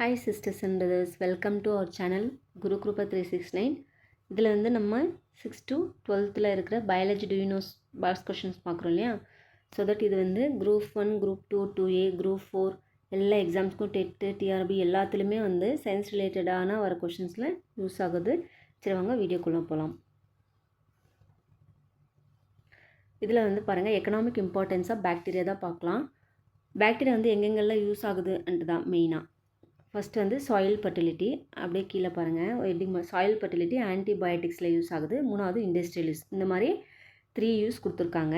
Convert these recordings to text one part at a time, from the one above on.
Hi sisters and brothers, welcome to our channel Guru Krupa 369. இதில் வந்து நம்ம 6th to 12th இருக்கிற biology டியூனோஸ் box questions பார்க்குறோம் இல்லையா. ஸோ தட் இது வந்து குரூப் 1, குரூப் 2, 2A, குரூப் 4 எல்லா எக்ஸாம்ஸ்க்கும் டெட்டு டிஆர்பி எல்லாத்துலேயுமே வந்து சயின்ஸ் ரிலேட்டடான வர கொஷின்ஸில் யூஸ் ஆகுது. சரி வாங்க வீடியோக்குள்ளே போகலாம். இதில் வந்து பாருங்கள், எக்கனாமிக் இம்பார்ட்டன்ஸ் ஆஃப் பாக்டீரியா தான் பார்க்கலாம். பாக்டீரியா வந்து எங்கெங்கெல்லாம் யூஸ் ஆகுதுன்ட்டு தான் மெயினாக. ஃபஸ்ட்டு வந்து சாயில் ஃபர்டிலிட்டி, அப்படியே கீழே பாருங்கள் ஹெட்டிங் சாயில் ஃபர்டிலிட்டி ஆன்டிபயோட்டிக்ஸில் யூஸ் ஆகுது. மூணாவது இண்டஸ்ட்ரியல் யூஸ். இந்த மாதிரி 3 யூஸ் கொடுத்துருக்காங்க.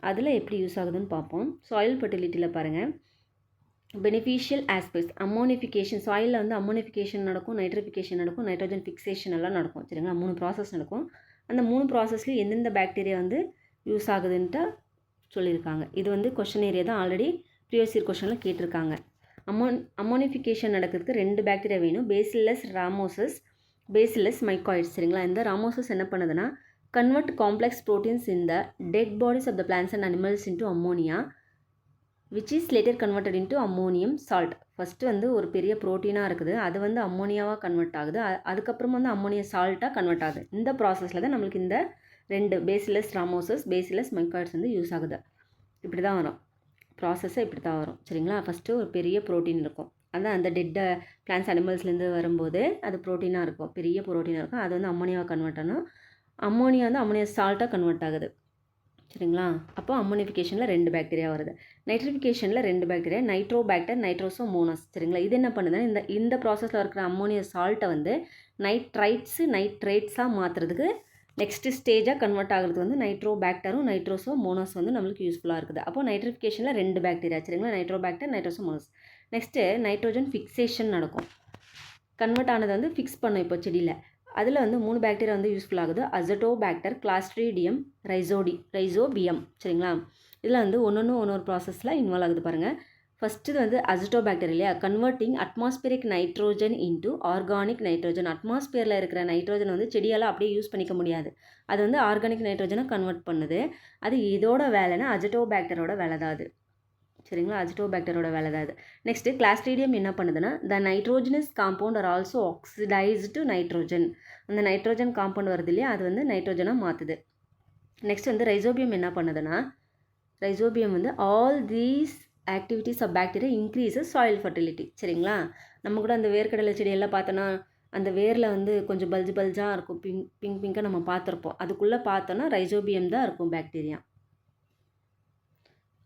அதில் எப்படி யூஸ் ஆகுதுன்னு பார்ப்போம். சாயில் ஃபர்டிலிட்டியில் பாருங்கள், பெனிஃபிஷியல் ஆஸ்பெக்ட்ஸ், அம்மோனிஃபிகேஷன், சாயிலில் வந்து அம்மோனிஃபிகேஷன் நடக்கும், நைட்ரிஃபிகேஷன் நடக்கும், நைட்ரோஜன் ஃபிக்சேஷன் எல்லாம் நடக்கும். சரிங்களா, 3 ப்ராசஸ் நடக்கும். அந்த 3 ப்ராசஸ்லேயும் எந்தெந்த பாக்டீரியா வந்து யூஸ் ஆகுதுன்ட்டு சொல்லியிருக்காங்க. இது வந்து கொஷின் ஏரியா தான், ஆல்ரெடி ப்ரீவியஸ் இயர் கொஷனில் கேட்டிருக்காங்க. அம்மோனிஃபிகேஷன் நடக்கிறதுக்கு 2 பாக்டீரியா வேணும், பேசில்லஸ் ராமோசஸ், பேசில்லஸ் மைக்காய்ட்ஸ். சரிங்களா, இந்த ராமோசஸ் என்ன பண்ணுதுன்னா convert complex proteins in the dead bodies of the plants and animals into ammonia which is later converted into ammonium salt. First வந்து ஒரு பெரிய ப்ரோட்டீனாக இருக்குது, அது வந்து அம்மோனியாவாக கன்வெர்ட் ஆகுது. அதுக்கப்புறம் வந்து அம்மோனியா சால்ட்டாக கன்வெர்ட் ஆகுது. இந்த ப்ராசஸில் தான் நம்மளுக்கு இந்த 2 பேசில்லஸ் ராமோசஸ், பேசில்லஸ் மைக்காய்ட்ஸ் வந்து யூஸ் ஆகுது. இப்படி தான் வரும் ப்ராசஸ்ஸை, இப்படி தான் வரும். சரிங்களா, ஃபஸ்ட்டு ஒரு பெரிய ப்ரோட்டீன் இருக்கும், அதான் அந்த டெட்டை பிளான்ஸ் அனிமல்ஸ்லேருந்து வரும்போது அது ப்ரோட்டீனாக இருக்கும், பெரிய ப்ரோட்டீனாக இருக்கும். அது வந்து அம்மோனியாவை கன்வெர்ட் ஆகணும். அம்மோனியா வந்து அம்மோனியா சால்ட்டாக கன்வெர்ட் ஆகுது. சரிங்களா, அப்போ அம்மோனிஃபிகேஷனில் 2 பாக்டீரியா வருது. நைட்ரிஃபிகேஷனில் 2 பாக்டீரியா, நைட்ரோபாக்டர், நைட்ரோசோமோனாஸ். சரிங்களா, இது என்ன பண்ணுதுன்னா இந்த ப்ராசஸில் இருக்கிற அம்மோனியா சால்ட்டை வந்து நைட்ரேட்ஸாக மாற்றுறதுக்கு நெக்ஸ்ட் ஸ்டேஜாக கன்வெர்ட் ஆகிறது வந்து நைட்ரோபாக்டரும் நைட்ரோசோமோனாஸ் வந்து நம்மளுக்கு யூஸ்ஃபுல்லாக இருக்குது. அப்போ நைட்ரிஃபிகேஷனில் 2 பாக்டீரியா. சரிங்களா, Nitrobacter, Nitrosomonas. Next nitrogen fixation நடக்கும், கன்வெர்ட் ஆனது வந்து ஃபிக்ஸ் பண்ணும் இப்போ செடியில். அதில் வந்து 3 பாக்டீரியா வந்து யூஸ்ஃபுல் ஆகுது, அசட்டோபாக்டர், கிளாஸ்ட்ரீடியம், ரைசோபியம். சரிங்களா, இதில் வந்து ஒன்று ப்ராசஸில் இன்வால்வ் ஆகுது பாருங்கள். ஃபஸ்ட்டு வந்து அசிட்டோபாக்டர் இல்லையா, converting atmospheric nitrogen into organic nitrogen. அட்மாஸ்பியரில் இருக்கிற நைட்ரோஜன் வந்து செடியால் அப்படியே யூஸ் பண்ணிக்க முடியாது, அது வந்து ஆர்கானிக் நைட்ரோஜனை கன்வெர்ட் பண்ணுது. அது இதோட வேலைன்னா அசிட்டோபாக்டரோட வேலை தான் அது. சரிங்களா, அசிட்டோபாக்டரோட வேலை தான் அது. நெக்ஸ்ட்டு கிளாஸ்ட்ரீடியம் என்ன பண்ணுதுன்னா the nitrogenous compound are also oxidised nitrogen. அந்த நைட்ரோஜன் காம்பவுண்ட் வருது இல்லையா, அது வந்து நைட்ரோஜனாக மாற்றுது. நெக்ஸ்ட் வந்து ரைசோபியம் என்ன பண்ணுதுன்னா, ரைசோபியம் வந்து all these activities of bacteria increases soil fertility. சரிங்களா, நம்ம கூட அந்த வேர்க்கடலை செடியெல்லாம் பார்த்தோன்னா அந்த வேரில் வந்து கொஞ்சம் பல்ஜாக இருக்கும், பிங்காக நம்ம பார்த்துருப்போம். அதுக்குள்ளே பார்த்தோன்னா ரைசோபியம் தான் இருக்கும் பாக்டீரியா.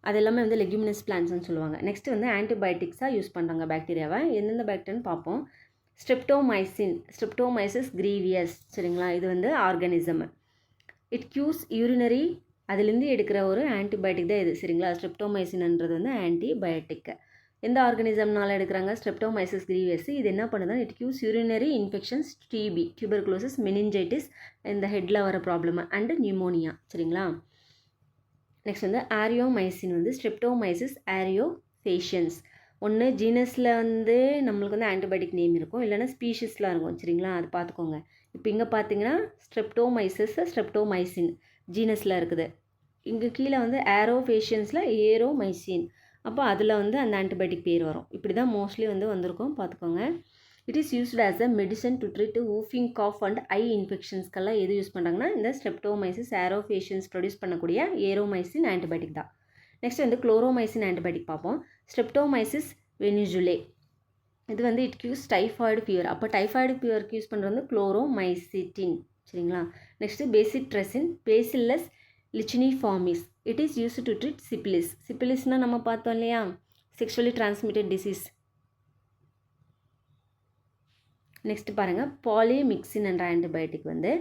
அது எல்லாமே வந்து லெக்யூமினஸ் பிளான்ட்ஸ்னு சொல்லுவாங்க. நெக்ஸ்ட் வந்து ஆன்டிபயோட்டிக்ஸாக யூஸ் பண்ணுறாங்க பாக்டீரியாவை. எந்தெந்த பாக்டீரியான்னு பார்ப்போம். Streptomyces grievous. சரிங்களா, இது வந்து ஆர்கானிசம். இட் கியூஸ் யூரினரி, அதுலேருந்து எடுக்கிற ஒரு ஆன்டிபயோட்டிக் தான் இது. சரிங்களா, ஸ்ட்ரெப்டோமைசின்ன்றது வந்து ஆன்டிபயோட்டிக். எந்த ஆர்கானிசம்னால எடுக்கிறாங்க, ஸ்ட்ரெப்டோமைசிஸ் கிரீவியஸ். இது என்ன பண்ணுதுன்னா it cures urinary infections, TB, tuberculosis, meningitis, இந்த ஹெட்டில் வர ப்ராப்ளம் அண்ட் நியூமோனியா. சரிங்களா, நெக்ஸ்ட் வந்து ஆரியோமைசின் வந்து ஸ்ட்ரெப்டோமைசிஸ் ஆரியோஃபேஷியன்ஸ். ஒன்று ஜீனஸில் வந்து நம்மளுக்கு வந்து ஆன்டிபயோட்டிக் நேம் இருக்கும், இல்லைன்னா ஸ்பீஷிஸ்லாம் இருக்கும். சரிங்களா, அது பார்த்துக்கோங்க. இப்போ இங்கே பார்த்தீங்கன்னா ஸ்ட்ரெப்டோமைசின் ஜீனஸில் இருக்குது. இங்கே கீழே வந்து ஆரோஃபேஷியன்ஸில் ஏரோமைசின். அப்போ அதில் வந்து அந்த ஆன்டிபயோட்டிக் பேர் வரும். இப்படி தான் மோஸ்ட்லி வந்து வந்திருக்கும், பார்த்துக்கோங்க. It is used as a medicine to treat whooping cough and eye இன்ஃபெக்ஷன்ஸ்க்கெல்லாம் எது யூஸ் பண்ணுறாங்கன்னா இந்த ஸ்ட்ரெப்டோமைசிஸ் ஆரோஃபேஷியன்ஸ் ப்ரொடியூஸ் பண்ணக்கூடிய ஏரோமைசின் ஆன்டிபயோட்டிக் தான். நெக்ஸ்ட் வந்து குளோரோமைசின் ஆன்டிபயோட்டிக் பார்ப்போம். ஸ்ட்ரெப்டோமைசிஸ் வெனிஜுலே, இது வந்து இட் கியூஸ் டைஃபாய்டு ஃபீவர். அப்போ டைஃபாய்டு ஃபீவருக்கு யூஸ் பண்ணுறது வந்து குளோரோமைசிட்டின். சரிங்களா, next bacitracin, Bacillus licheniformis. It is use to treat syphilis. சிபிலிஸ்னால் நம்ம பார்த்தோம் இல்லையா, செக்ஷுவலி டிரான்ஸ்மிட்டட் டிசீஸ். நெக்ஸ்ட் பாருங்கள், பாலிமிக்சின் என்ற ஆன்டிபயோட்டிக் வந்து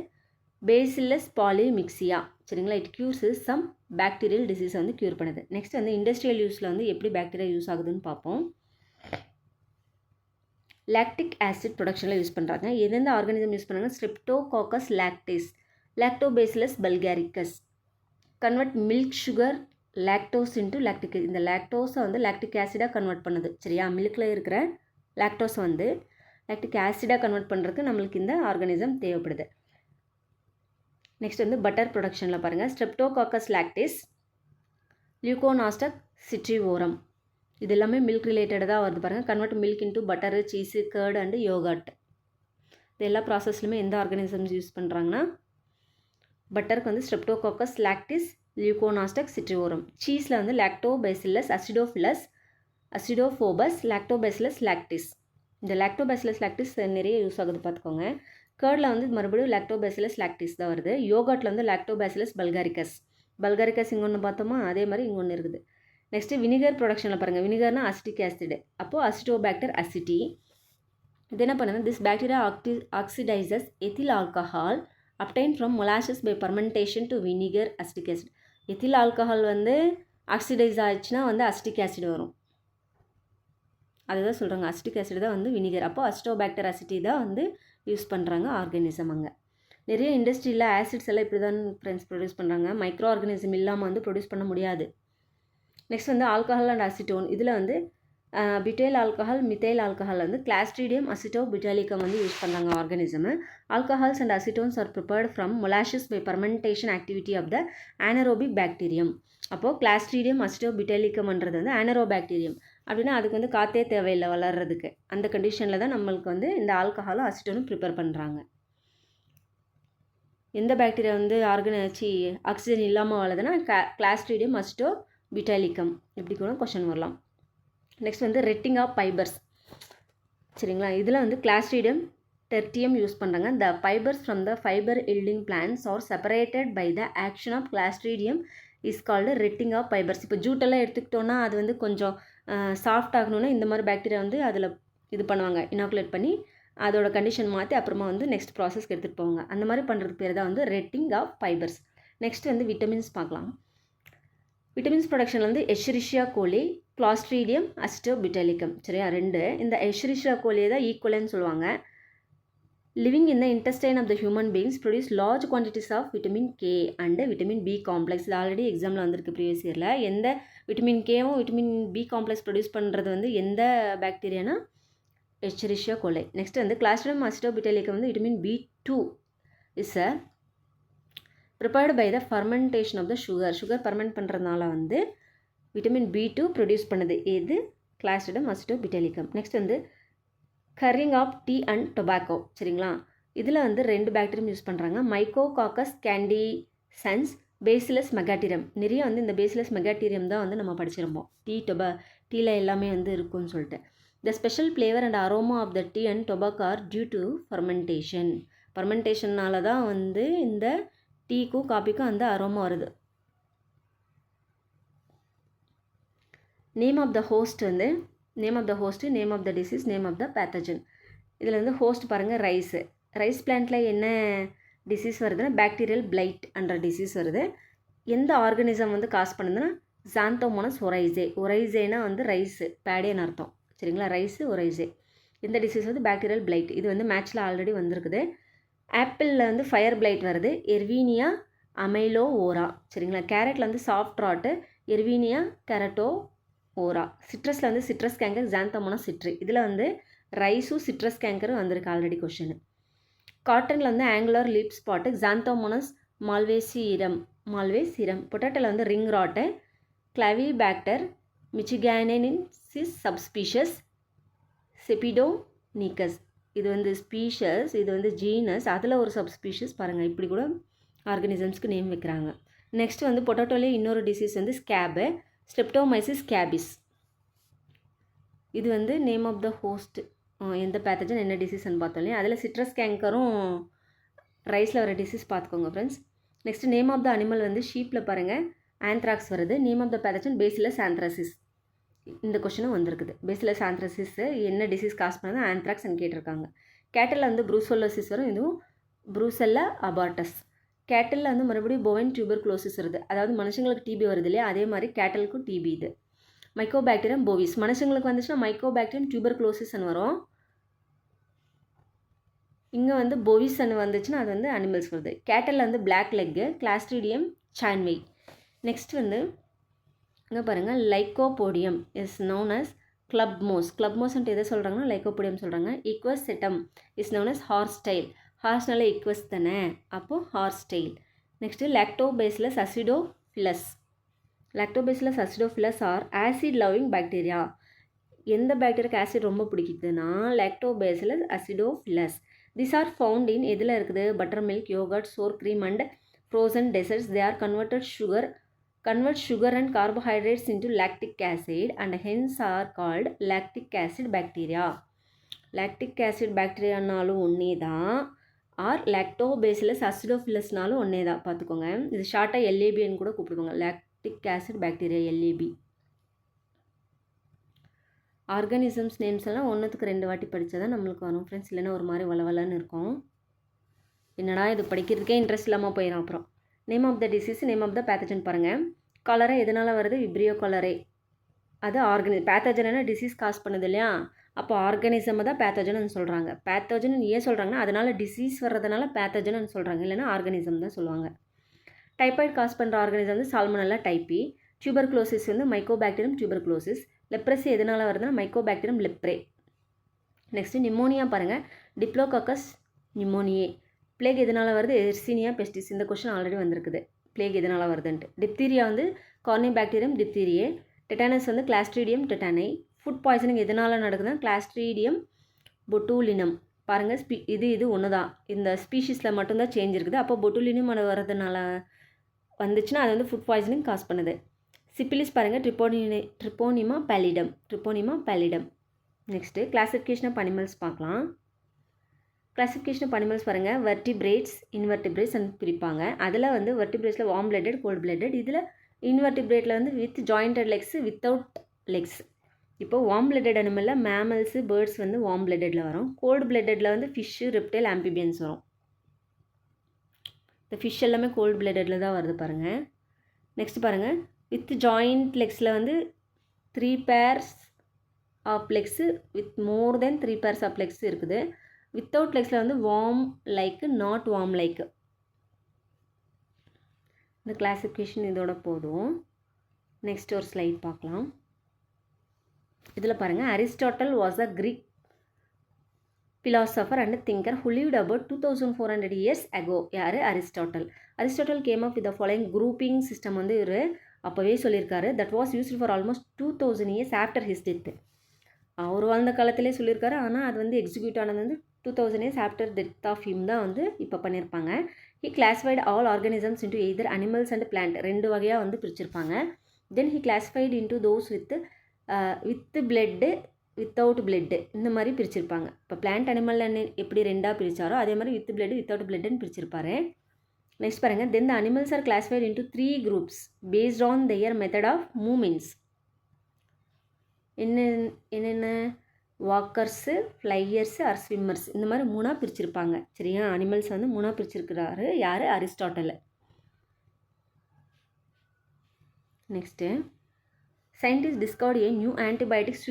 பேசில்லஸ் பாலிமிக்சியா. சரிங்களா, இட் கியூர்ஸ் சம் பாக்டீரியல் டிசீஸை வந்து க்யூர் பண்ணுது. நெக்ஸ்ட் வந்து இண்டஸ்ட்ரியல் யூஸில் வந்து எப்படி பாக்டீரியா யூஸ் ஆகுதுன்னு பார்ப்போம். லாக்டிக் ஆசிட் ப்ரொடக்ஷனில் யூஸ் பண்ணுறாங்க. எந்தெந்த ஆர்கானிசம் யூஸ் பண்ணுறாங்க, Streptococcus lactis, Lactobacillus bulgaricus. Convert milk sugar lactose into lactic. இந்த லாக்டோஸை வந்து லாக்டிக் ஆசிடாக கன்வெர்ட் பண்ணுது. சரியா, மில்கில் இருக்கிற லாக்டோஸை வந்து லாக்டிக் ஆசிடாக கன்வெர்ட் பண்ணுறதுக்கு நம்மளுக்கு இந்த ஆர்கானிசம் தேவைப்படுது. நெக்ஸ்ட் வந்து பட்டர் ப்ரொடக்ஷனில் பாருங்கள், ஸ்ட்ரெப்டோகாக்கஸ் லாக்டேஸ், லியூகோனாஸ்டக் சிட்ரிவோரம். இது எல்லாமே மில்க் ரிலேட்டடாக வருது பாருங்கள். Convert milk into butter, cheese, curd and yoghurt. இது எல்லா ப்ராசஸ்லையுமே எந்த ஆர்கானிசம்ஸ் யூஸ் பண்ணுறாங்கன்னா, பட்டருக்கு வந்து ஸ்ட்ரெப்டோகாக்கஸ் லாக்டிஸ், லியூகோனாஸ்டக் சிட்ரிவோரம். சீஸில் வந்து லாக்டோபேசில்லஸ் அசிடோஃபோபஸ், லாக்டோபேசில்லஸ் லாக்டிஸ். இந்த லாக்டோபேசில்லஸ் லாக்டிஸ் நிறைய யூஸ் ஆகுது பார்த்துக்கோங்க. கர்டில் வந்து மறுபடியும் லாக்டோபேசில்லஸ் லாக்டிஸ் தான் வருது. யோகர்ட்டில் வந்து லாக்டோபேசில்லஸ் பல்காரிக்கஸ் இங்கே ஒன்று பார்த்தோமா, அதே மாதிரி இங்கே ஒன்று இருக்குது. நெக்ஸ்ட்டு வினிகர் ப்ரொடக்ஷனில் பாருங்கள். வினிகர்னா அசிட்டிக் ஆசிட், அப்போது அசிட்டோபாக்டர் அசிட்டி. இது என்ன பண்ணுதுன்னா, this bacteria oxidises ethyl alcohol obtained from molasses by fermentation to vinegar acetic acid. Ethyl alcohol வந்து ஆக்சிடைஸ் ஆயிடுச்சுன்னா வந்து அசிட்டிக் ஆசிட் வரும். அதுதான் சொல்கிறாங்க, அசிட்டிக் ஆசிட் தான் வந்து வினிகர். அப்போது அசிட்டோபாக்டர் அசிட்டி தான் வந்து யூஸ் பண்ணுறாங்க ஆர்கானிசம். அங்கே நிறைய இண்டஸ்ட்ரியில் ஆசிட்ஸ் எல்லாம் இப்படி தான் ஃப்ரெண்ட்ஸ் ப்ரொடியூஸ் பண்ணுறாங்க. மைக்ரோ ஆர்கானிசம் இல்லாமல் வந்து ப்ரொடியூஸ் பண்ண முடியாது. நெக்ஸ்ட் வந்து ஆல்கஹால் அண்ட் அசிட்டோன். இதில் வந்து பிட்டைல் ஆல்கஹால், மித்தைல் ஆல்கஹால் வந்து கிளாஸ்ட்ரீடியம் அசிட்டோபியூட்டாலிகம் வந்து யூஸ் பண்ணுறாங்க organism. Alcohols and acetones are prepared from molasses by fermentation activity of the anaerobic bacterium. அப்போது கிளாஸ்ட்ரீடியம் அசிட்டோபியூட்டாலிகம்ன்றது வந்து ஆனரோபாக்டீரியம். அப்படின்னா அதுக்கு வந்து காற்றே தேவையில்லை வளர்கிறதுக்கு. அந்த கண்டிஷனில் தான் நம்மளுக்கு வந்து இந்த ஆல்கஹாலும் அசிட்டோனும் ப்ரிப்பேர் பண்ணுறாங்க. எந்த பாக்டீரியா வந்து ஆக்சிஜன் இல்லாமல் வளருதுன்னா கிளாஸ்ட்ரீடியம் அசிட்டோபியூட்டாலிகம். இப்படி கூட கொஷின் வரலாம். நெக்ஸ்ட் வந்து ரெட்டிங் ஆஃப் ஃபைபர்ஸ். சரிங்களா, இதில் வந்து கிளாஸ்ட்ரீடியம் டெர்டியம் யூஸ் பண்ணுறாங்க. The fibres from the fibre yielding plants are separated by the action of Clostridium is called retting of fibres. இப்போ ஜூட்டெல்லாம் எடுத்துக்கிட்டோன்னா அது வந்து கொஞ்சம் சாஃப்ட் ஆகணுன்னா இந்த மாதிரி பாக்டீரியா வந்து அதில் இது பண்ணுவாங்க, இனாக்குலேட் பண்ணி அதோட கண்டிஷன் மாற்றி அப்புறமா வந்து நெக்ஸ்ட் ப்ராசஸ்க்கு எடுத்துகிட்டு போவாங்க. அந்த மாதிரி பண்ணுறதுக்கு பேர் தான் வந்து ரெட்டிங் ஆஃப் ஃபைபர்ஸ். நெக்ஸ்ட் வந்து விட்டமின்ஸ் பார்க்கலாம். விட்டமின்ஸ் ப்ரொடக்ஷனில் வந்து எஷரிஷியா கோலி, கிளாஸ்ட்ரீடியம் அசிட்டோபியூட்டாலிகம். சரியா, ரெண்டு. இந்த எஷரிஷியா கோலியை தான் ஈக்குவலன்னு சொல்லுவாங்க. Living in the intestine of the human beings produce large quantities of vitamin K and vitamin B complex. இது ஆல்ரெடி எக்ஸாமில் வந்திருக்கு ப்ரீவியஸ் இயரில். எந்த விட்டமின் கேவும் விட்டமின் பி காம்ப்ளெக்ஸ் ப்ரொடியூஸ் பண்ணுறது வந்து எந்த பாக்டீரியானா எச்சரிஷியா கோலை. நெக்ஸ்ட் வந்து கிளாஸ்ட்ரிடியம் அசிட்டோபியூட்டாலிகம் வந்து vitamin B2 is a prepared by the fermentation of the sugar ferment பண்ணுறதுனால வந்து விட்டமின் B2 ப்ரொடியூஸ் பண்ணுது. இது கிளாஸ்ட்ரிடியம் அசிட்டோபியூட்டாலிகம். நெக்ஸ்ட் வந்து curing of tea and tobacco. சரிங்களா, இதில் வந்து ரெண்டு பாக்டீரியம் யூஸ் பண்ணுறாங்க. Micrococcus candisans, bacillus megaterium. நிறைய வந்து இந்த பேசிலஸ் மெகாட்டீரியம் தான் வந்து நம்ம படிச்சிருப்போம். டீயில் எல்லாமே வந்து இருக்குன்னு சொல்லிட்டு. The special flavour and aroma of the tea and tobacco are due to ஃபர்மெண்டேஷன்னால தான் வந்து இந்த டீக்கும் காப்பிக்கும் அந்த அரோமா வருது. நேம் ஆஃப் த ஹோஸ்ட் வந்து name of the host, name of the disease, name of the pathogen. இதில் வந்து ஹோஸ்ட் பாருங்கள், ரைஸ் பிளான்ட்டில் என்ன டிசீஸ் வருதுன்னா பாக்டீரியல் பிளைட் என்ற டிசீஸ் வருது. எந்த ஆர்கானிசம் வந்து காஸ் பண்ணுதுன்னா ஜாந்தோமோனஸ் ஒரைசேனா வந்து ரைஸு பேடேன்னு அர்த்தம். சரிங்களா, ஒரைசே. இந்த டிசீஸ் வந்து பாக்டீரியல் பிளைட். இது வந்து மேட்ச்சில் ஆல்ரெடி வந்திருக்குது. ஆப்பிளில் வந்து ஃபயர் பிளைட் வருது, எர்வீனியா அமைலோ ஓரா. சரிங்களா, கேரட்டில் வந்து சாஃப்ட் ராட்டு, எர்வீனியா கேரட்டோ ஓரா. சிட்ரஸில் வந்து சிட்ரஸ் கேங்கர், ஜாந்தோமோனஸ் சிட்ரி. இதில் வந்து ரைஸும் சிட்ரஸ் கேங்கரும் வந்திருக்கு ஆல்ரெடி கொஷின். காட்டனில் வந்து ஆங்குலர் லீப் ஸ்பாட்டு, ஜாந்தோமோனஸ் மால்வேசீரம். பொட்டேட்டோவில் வந்து ரிங் ராட்டு, கிளாவிபாக்டர் மிச்சிகானென்சிஸ் சப்ஸ்பீஷஸ், செபிடோனிக்கஸ். இது வந்து ஸ்பீஷஸ், இது வந்து ஜீனஸ், அதில் ஒரு சப்ஸ்பீஷஸ். பாருங்கள், இப்படி கூட ஆர்கானிசம்ஸ்க்கு நேம் வைக்கிறாங்க. நெக்ஸ்ட் வந்து பொட்டேட்டோலே இன்னொரு டிசீஸ் வந்து ஸ்கேபு, ஸ்ட்ரெப்டோமைசிஸ் கேபிஸ். இது வந்து நேம் ஆஃப் த ஹோஸ்ட், எந்த பேத்தஜன் என்ன டிசீஸ்ன்னு பார்த்தோம் இல்லையா. அதில் சிட்ரஸ் கேங்கரும் ரைஸில் வர டிசீஸ் பார்த்துக்கோங்க friends. Next name of the animal வந்து ஷீப்பில் பாருங்கள் ஆந்த்ராக்ஸ் வருது. Name of the pathogen bacillus anthracis. இந்த கொஷினும் வந்திருக்குது. பேசிலஸ் ஆந்த்ராசிஸ் என்ன டிசீஸ் காஸ் பண்ணது ஆந்த்ராக்ஸ்ன்னு கேட்டிருக்காங்க. கேட்டலில் வந்து ப்ரூசோலோசிஸ் வரும், இதுவும் ப்ரூசெல்லா அபார்டஸ். கேட்டலில் வந்து மறுபடியும் போவைன் டியூபர்குலோசிஸ் வருது. அதாவது மனுஷங்களுக்கு டிபி வருது இல்லையா, அதே மாதிரி கேட்டலுக்கும் டிபி. இது மைக்கோபாக்டீரியம் போவிஸ். மனுஷங்களுக்கு வந்துச்சுன்னா மைக்கோபாக்டீரியம் டியூபர்குலோசிஸ்ன்னு வரும். இங்கே வந்து போவிஸ்ன்னு வந்துச்சுன்னா அது வந்து அனிமல்ஸ் வருது. கேட்டலில் வந்து black leg, Clostridium chauvoei. Next வந்து இங்கே பாருங்கள் லைக்கோபோடியம் இஸ் நோன் அஸ் கிளப்மோஸ்ன்ட்டு எதை சொல்கிறாங்கன்னா லைக்கோபோடியம் சொல்கிறாங்க. Equisetum is known as horsetail. ஹார்ஸ்னால ஈக்வஸ் தானே, அப்போது horsetail. Next Lactobacillus acidophilus. Lactobacillus acidophilus are acid loving bacteria. எந்த பாக்டீரியாக்கு ஆசிட் ரொம்ப பிடிக்குதுன்னா Lactobacillus acidophilus. This are found in எதில் இருக்குது? Butter milk, yoghurt, sour cream and frozen desserts. They are convert sugar and carbohydrates into lactic acid and hence are called lactic acid bacteria. lactic acid bacteriaனாலும் ஒன்றே தான், R lactobacillus அசிடோஃபிலஸ்னாலும் ஒன்றே தான். பார்த்துக்கோங்க, இது ஷார்ட்டாக எல்ஏபின்னு கூட கூப்பிடுவாங்க, lactic acid bacteria, LAP. Organisms names எல்லாம் ஒன்றுத்துக்கு 2 வாட்டி படித்தா தான் நம்மளுக்கு வரும் ஃப்ரெண்ட்ஸ், இல்லைன்னா ஒரு மாதிரி வளவலன்னு இருக்கும். என்னடா இது படிக்கிறதுக்கே இன்ட்ரெஸ்ட் இல்லாமல் போயிடும். அப்புறம் name of the disease, name of the pathogen பாருங்கள். காலரா எதனால் வருது? Vibrio cholerae. அது பேத்தஜன் டிசீஸ் காஸ் பண்ணுது இல்லையா, அப்போ ஆர்கானிசம் தான் பேத்தஜன் சொல்கிறாங்க. பேத்தஜன் ஏன் சொல்கிறாங்கன்னா அதனால் டிசீஸ் வர்றதுனால பேத்தஜன் சொல்கிறாங்க, இல்லைன்னா ஆர்கானிசம் தான் சொல்லுவாங்க. டைபாய்டு காஸ் பண்ணுற ஆர்கானிசம் வந்து சால்மோனெல்லா டைப்பி. டியூபர்குலோசிஸ் வந்து மைக்கோபாக்டீரியம் டியூபர்குலோசிஸ். லெப்ரசி எதனால் வருதுன்னா மைக்கோபாக்டீரியம் லெப்ரே. நெக்ஸ்ட்டு நிமோனியா பாருங்கள், டிப்ளோகாக்கஸ் நிமோனியே. பிளேக் எதனால் வருது? எர்சினியா பெஸ்டிஸ். இந்த கொஸ்டின் ஆல்ரெடி வந்திருக்குது, பிளேக் எதனால் வருதுன்ட்டு. டிப்தீரியா வந்து கார்னிபாக்டீரியம் டிப்தீரியே. டெட்டானஸ் வந்து கிளாஸ்ட்ரீடியம் டெட்டானை. ஃபுட் பாய்சனிங் எதனால் நடக்குதுன்னா கிளாஸ்ட்ரீடியம் பொட்டூலினம். பாருங்கள், இது ஒன்று தான், இந்த ஸ்பீஷீஸில் மட்டும்தான் சேஞ்ச் இருக்குது. அப்போ பொட்டூலினம் வர்றதுனால வந்துச்சுன்னா அது வந்து ஃபுட் பாய்சனிங் காஸ் பண்ணுது. சிப்பிலிஸ் பாருங்கள், treponema pallidum. Next classification of animals பார்க்கலாம். கிளாசிஃபிகேஷன் ஆஃப் அனிமல்ஸ் பாருங்கள், வெர்டிபிரேட்ஸ், இன்வெர்டிபிரேட்ஸ் பிரிப்பாங்க. அதில் வந்து வெர்டிபிரேட்ஸில் வார்ம் பிளட்டட், கோல்ட் பிளட்டட். இதில் இன்வெர்டிபிரேட்டில் வந்து with jointed legs, without legs. இப்போ வார்ம் பிளட்டட் அனிமலில் மேமல்ஸு, பேர்ட்ஸ் வந்து வார்ம் பிளட்டடில் வரும். கோல்டு பிளட்டடில் வந்து ஃபிஷ்ஷு, ரெப்டைல், ஆம்பிபியன்ஸ் வரும். இந்த ஃபிஷ் எல்லாமே கோல்டு பிளட்டடில் தான் வருது பாருங்கள். நெக்ஸ்ட் பாருங்கள், வித் ஜாயிண்ட் லெக்ஸில் வந்து 3 pairs of legs, with more than 3 pairs of legs இருக்குது. வித்தவுட் லெக்ஸில் வந்து worm like, not worm like. இந்த கிளாசிஃபிகேஷன் இதோட போதும். நெக்ஸ்ட் ஒரு ஸ்லைட் பார்க்கலாம். இதில் பாருங்கள், Aristotle was a Greek philosopher and thinker who lived about 2400 years ago. யார்? Aristotle. Aristotle came up with the following grouping system வந்து இவர் அப்போவே சொல்லியிருக்காரு. That was used for almost 2000 years after his death. அவர் வாழ்ந்த காலத்திலே சொல்லியிருக்காரு, ஆனால் அது வந்து எக்ஸிக்யூட் ஆனது வந்து 2000 years after death of him தான் வந்து இப்போ பண்ணியிருப்பாங்க. He classified all organisms into either animals and plant, 2 வகையாக வந்து பிரிச்சிருப்பாங்க. Then he classified into those with blood, without blood, இந்த மாதிரி பிரிச்சிருப்பாங்க. இப்போ பிளான்ட் அனிமல் எப்படி 2ஆக பிரித்தாரோ அதே மாதிரி வித் பிளட், வித்தவுட் பிளட்டுன்னு பிரிச்சிருப்பாரு. நெக்ஸ்ட் பாருங்கள், then the animals are classified into 3 groups based on their method of movements. என்னென்ன? வாக்கர்ஸு, ஃப்ளையர்ஸு ஆர் ஸ்விம்மர்ஸ், இந்த மாதிரி 3ஆக பிரிச்சிருப்பாங்க. சரியா? அனிமல்ஸ் வந்து 3ஆக பிரிச்சிருக்கிறாரு யார்? Aristotle. Next, scientist discovered a new antibiotic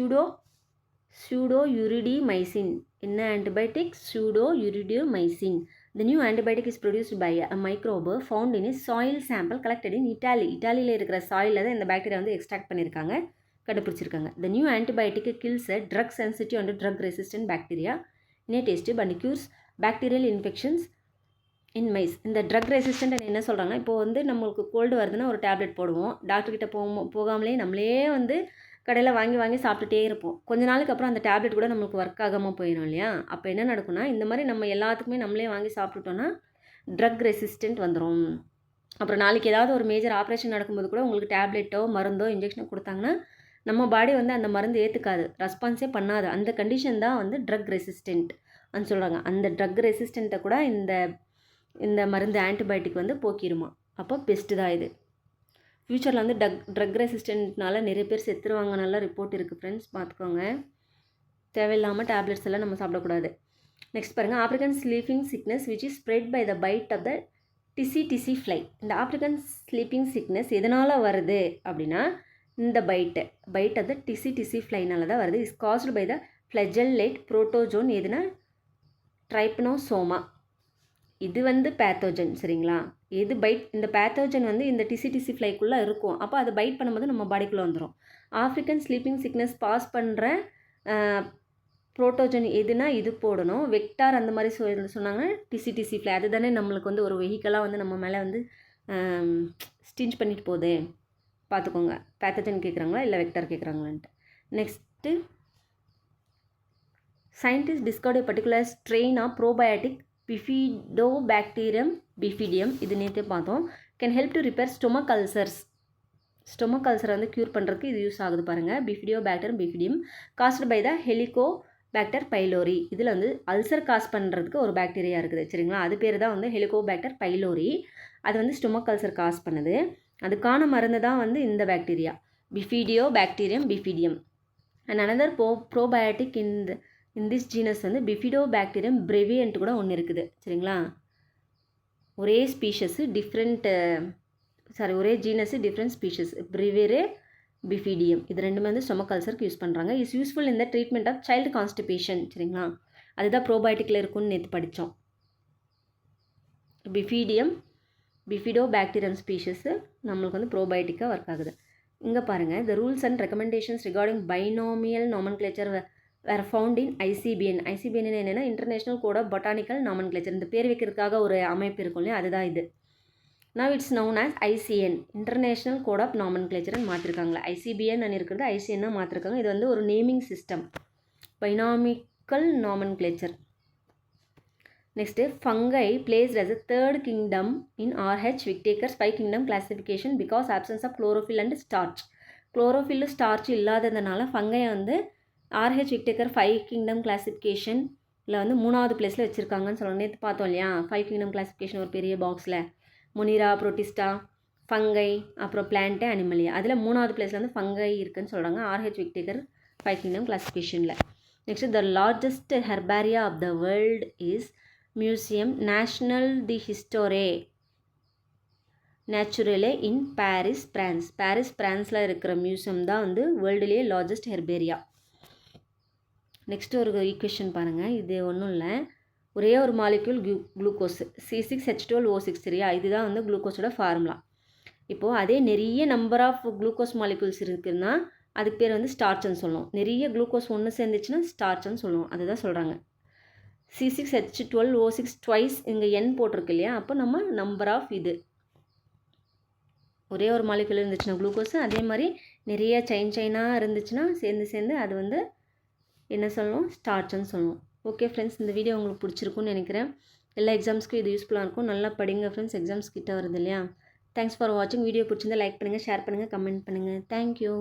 pseudouridomycin. என்ன antibiotic? pseudouridomycin. The new antibiotic is produced by a microbe found in a soil sample collected in Italy. இட்டாலியில் இருக்கிற சாயிலில் தான் இந்த bacteria வந்து எக்ஸ்ட்ராக்ட் பண்ணியிருக்காங்க, கண்டுபிடிச்சிருக்காங்க. The new antibiotic kills a drug sensitive and drug resistant bacteria in a test tube and cures bacterial infections in mice. இந்த drug resistant என்ன சொல்கிறாங்கன்னா, இப்போ வந்து நம்மளுக்கு கோல்டு வருதுன்னா ஒரு டேப்லெட் போடுவோம், டாக்டர்கிட்ட போகாமலே நம்மளே வந்து கடையில் வாங்கி சாப்பிட்டுட்டே இருப்போம். கொஞ்ச நாளுக்கு அப்புறம் அந்த டேப்லெட் கூட நம்மளுக்கு ஒர்க் ஆகாமல் போயிடும் இல்லையா? அப்போ என்ன நடக்கும்னா, இந்த மாதிரி நம்ம எல்லாத்துக்குமே நம்மளே வாங்கி சாப்பிட்டுட்டோன்னா ட்ரக் ரெசிஸ்டன்ட் வந்துடும். அப்புறம் நாளைக்கு ஏதாவது ஒரு மேஜர் ஆப்ரேஷன் நடக்கும்போது கூட உங்களுக்கு டேப்லெட்டோ மருந்தோ இன்ஜெக்ஷனோ கொடுத்தாங்கன்னா நம்ம பாடி வந்து அந்த மருந்து ஏற்றுக்காது, ரெஸ்பான்ஸே பண்ணாது. அந்த கண்டிஷன் தான் வந்து ட்ரக் ரெசிஸ்டன்ட் அப்படின்னு சொல்கிறாங்க. அந்த ட்ரக் ரெசிஸ்டண்ட்டை கூட இந்த மருந்து ஆன்டிபயோட்டிக் வந்து போக்கிடுமா. அப்போ பெஸ்ட்டு தான் இது. ஃப்யூச்சரில் வந்து ட்ரக் ரெசிஸ்டன்ட்னால நிறைய பேர் செத்துருவாங்க, நல்லா ரிப்போர்ட் இருக்குது ஃப்ரெண்ட்ஸ், பார்த்துக்கோங்க. தேவையில்லாமல் டேப்லெட்ஸ் எல்லாம் நம்ம சாப்பிடக்கூடாது. நெக்ஸ்ட் பாருங்கள், African sleeping sickness which is spread by the bite of the tsetse fly. இந்த ஆப்ரிக்கன் ஸ்லீப்பிங் சிக்னஸ் எதனால் வருது அப்படின்னா, இந்த பைட் ஆஃப் த டிசி ஃப்ளைனால தான் வருது. Is caused by the flagellate protozoan. எதுனா ட்ரைப்னோசோமா. இது வந்து பேத்தோஜன். சரிங்களா? எது இந்த பேத்தோஜன் வந்து இந்த டிசி ஃப்ளைக்குள்ளே இருக்கும். அப்போ அதை பைட் பண்ணும்போது நம்ம பாடிக்குள்ளே வந்துடும். ஆஃப்ரிக்கன் ஸ்லீப்பிங் சிக்னஸ் பாஸ் பண்ணுற புரோட்டோஜன் எதுனா இது போடணும். வெக்டார் அந்த மாதிரி சொன்னாங்கன்னா டிசி ஃப்ளை. அதுதானே நம்மளுக்கு வந்து ஒரு வெஹிக்கலாக வந்து நம்ம மேலே வந்து ஸ்டிஞ்ச் பண்ணிட்டு போகுது. பார்த்துக்கோங்க, பேத்தஜன் கேட்குறாங்களா இல்லை வெக்டர் கேட்குறாங்களான்ட்டு. Next, scientist discovered a particular strain of probiotic bifidobacterium bifidium, இது நேற்றே பார்த்தோம். Can help to repair stomach ulcers. Stomach அல்சரை வந்து க்யூர் பண்ணுறதுக்கு இது யூஸ் ஆகுது பாருங்கள். Bifidobacter bifidum caused by the Helicobacter pylori. இதில் வந்து அல்சர் காஸ் பண்ணுறதுக்கு ஒரு பாக்டீரியா இருக்குது சரிங்களா, அது பேர் தான் வந்து ஹெலிகோபாக்டர் பைலோரி. அது வந்து ஸ்டொமக் அல்சர் காஸ் பண்ணுது. அதுக்கான மருந்து தான் வந்து இந்த bacteria Bifidobacterium bifidum. And another probiotic in this genus வந்து பிஃபிடோபாக்டீரியம் பிரெவியன்ட் கூட ஒன்று இருக்குது சரிங்களா. ஒரே ஸ்பீஷஸ்ஸு ஒரே ஜீனஸு டிஃப்ரெண்ட் ஸ்பீஷஸ், பிரிவேரே பிஃபிடியம். இது ரெண்டுமே வந்து ஸ்டொமக் அல்சருக்கு யூஸ் பண்ணுறாங்க. Is useful in the treatment of child constipation சரிங்களா. அதுதான் ப்ரோபயோட்டிக்கில் இருக்குன்னு நேற்று படித்தோம். பிஃபிடோபாக்டீரியம் ஸ்பீஷஸ்ஸு நம்மளுக்கு வந்து ப்ரோபயோட்டிக்காக ஒர்க் ஆகுது. இங்கே பாருங்கள், the rules and recommendations regarding binomial nomenclature were found in ICBN. ICBN என்னென்னா international code of botanical nomenclature. இந்த பேர் வைக்கிறதுக்காக ஒரு அமைப்பு இருக்கும் இல்லையா, அதுதான் இது. Now it's known as ICN, international code of நாமன்கிளேச்சர்னு மாற்றிருக்காங்களா. ICBN இருக்கிறது ICN மாற்றிருக்காங்க. இது வந்து ஒரு naming system, binomial nomenclature. Next, fungi placed as a third kingdom in RH Whittaker's 5 kingdom classification because absence of chlorophyll and starch. Chlorophyll starch இல்லாததுனால fungi வந்து RH Whittaker 5 kingdom classificationல வந்து 3வது பிளேஸில் வச்சுருக்காங்கன்னு சொல்லணும். நேற்று பார்த்தோம் இல்லையா, 5 kingdom classification ஒரு பெரிய பாக்ஸில் முனிரா, புரோட்டிஸ்டா, ஃபங்கை, அப்புறம் பிளான்ட்டு, அனிமலியா. அதில் 3வது பிளேஸில் வந்து ஃபங்கை இருக்குன்னு சொல்கிறாங்க RH Whittaker 5 kingdom classificationல. Next, the largest herbaria of the world is museum national de histoire naturelle in Paris France. Paris பிரான்ஸில் இருக்கிற மியூசியம் தான் வந்து வேர்ல்டுலேயே லார்ஜஸ்ட் ஹெர்பேரியா. நெக்ஸ்ட் ஒரு ஈக்குவேஷன் பாருங்கள், இது ஒன்றும் இல்லை, ஒரே ஒரு மாலிக்யூல் குளுக்கோஸ் C6H12O6 சரியா, இதுதான் வந்து குளுக்கோஸோட ஃபார்முலா. இப்போது அதே நிறைய நம்பர் ஆஃப் குளுக்கோஸ் மாலிக்யூல்ஸ் இருக்குதுன்னா அதுக்கு பேர் வந்து ஸ்டார்ச்னு சொல்லுவோம். நிறைய குளுக்கோஸ் ஒன்று சேர்ந்துச்சுன்னா ஸ்டார்ச்னு சொல்லுவோம். அதுதான் சொல்கிறாங்க. C6H12O6 ட்வைஸ் இங்கே N போட்டிருக்கு இல்லையா, அப்போ நம்ம நம்பர் ஆஃப் இது ஒரே ஒரு மாலிக்யூல் இருந்துச்சுன்னா குளுக்கோஸ், அதே மாதிரி நிறைய செயினாக இருந்துச்சுன்னா சேர்ந்து அது வந்து என்ன சொல்லணும், ஸ்டார்ச்னு சொல்லுவோம். ஓகே ஃப்ரெண்ட்ஸ், இந்த வீடியோ உங்களுக்கு பிடிச்சிருக்குன்னு நினைக்கிறேன். எல்லா எக்ஸாம்ஸ்க்கும் இது யூஸ்ஃபுல்லாக இருக்கும். நல்லா படிங்க ஃப்ரெண்ட்ஸ், எக்ஸாம்ஸ் கிட்ட வருது இல்லையா. தேங்க்ஸ் ஃபார் வாட்சிங். வீடியோ பிடிச்சிருந்தா லைக் பண்ணுங்கள், ஷேர் பண்ணுங்கள், கமெண்ட் பண்ணுங்கள். தேங்க்யூ.